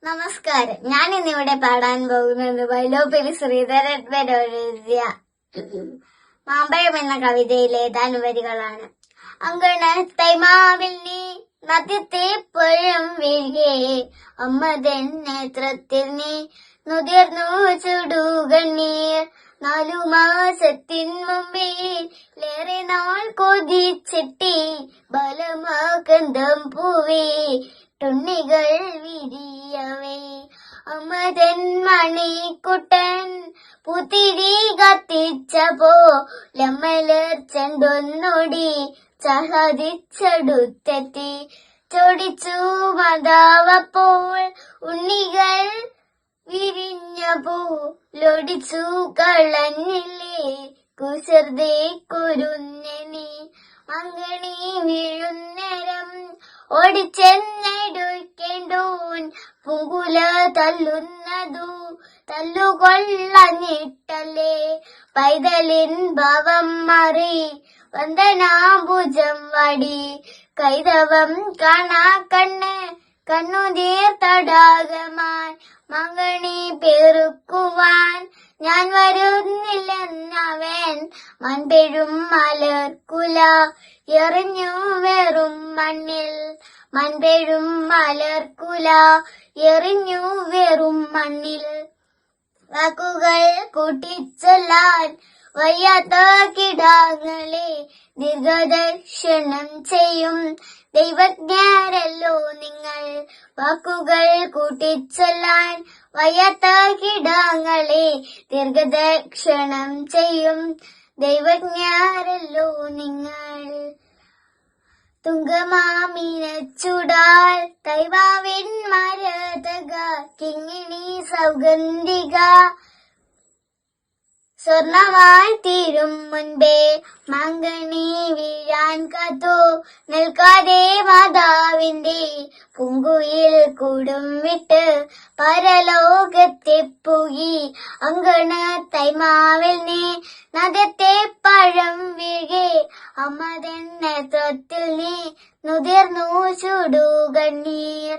നമസ്കാരം. ഞാൻ ഇന്നിവിടെ പാടാൻ പോകുന്നത് വൈലോപ്പിള്ളി ശ്രീധരൻ എഴുതിയ മാമ്പഴം എന്ന കവിതയിലെ ഏതാനും വരികളാണ്. അങ്കണത്തൈമാവിൽ നീ നദ്യത്തെ പഴം വീഴേ, അമ്മതൻ നേത്രത്തിൽ നീ നുതിർന്നു ചുടുകണ്ണീർ. 4 മാസത്തിൻ മുമ്പേ ലേറെ നാൾ കൊതിച്ചെട്ടി ബലമാകന്തം പൂവേ തൊണ്ണികൾ വിരിയവേ. അമ്മതൻ മണിക്കുട്ടൻ പുത്തിരി കത്തിച്ചപ്പോ ലമ്മലർ ചെണ്ടൊന്നൊടി ചഹതിച്ചടുത്തെത്തി. ചൊടിച്ചു മതാവപ്പോൾ ഉണ്ണികൾ വിരിഞ്ഞപ്പോ ലൊടിച്ചു കളഞ്ഞില്ലേ കുസൃതേ കുരുന്നനി. മങ്കണി വീഴുന്നേരം ഓടിച്ചെന്നെടുക്കേണ്ടോൻ പൂങ്കുല തല്ലുന്നതു തല്ലുകൊള്ളഞ്ഞിട്ടല്ലേ. പൈതലിൻ ഭാവം മാറി വന്ദനാഭുജം വാടി, കൈതവം കാണാ കണ്ണ് കണ്ണുനീർ തടാകമാൻ. മങ്കണി പെറുക്കുവാൻ ഞാൻ വരുന്നില്ലെന്നവൻ മൺപെഴും മലർക്കുല എറിഞ്ഞു വെറും മണ്ണിൽ. മൺപെഴും മലർക്കുല എറിഞ്ഞു വെറും മണ്ണിൽ. വാക്കുകൾ കൂട്ടിച്ചൊല്ലാൻ വയ്യാത്ത കിടാങ്ങളെ ദീർഘദർശനം ചെയ്യും ദൈവജ്ഞരല്ലോ നിങ്ങൾ. വാക്കുകൾ കൂട്ടിച്ചൊല്ലാൻ വയ്യാത്ത കിടാങ്ങളെ ദീർഘദർശനം ചെയ്യും ദൈവജ്ഞരല്ലോ നിങ്ങൾ. തുങ്കമാമിനച്ചുടാൽ തൈവാവിൻ മരതക കിങ്ങിണി സൗഗന്ധിക സ്വർണമായി തീരും മുൻപേ മങ്കണി വീഴാൻ കാത്തു നിൽക്കാതെ മാതാവിന്റെ പൂങ്കുയിൽ കൂടും വിട്ട് പരലോകത്തെ പോയി. അങ്കണത്തൈമാവിൽ നീ നദത്തെ പഴം വീഴേ, അമ്മതൻ നേത്രത്തിൽ നീ നുതിർന്നു ചുടുകണ്ണീർ.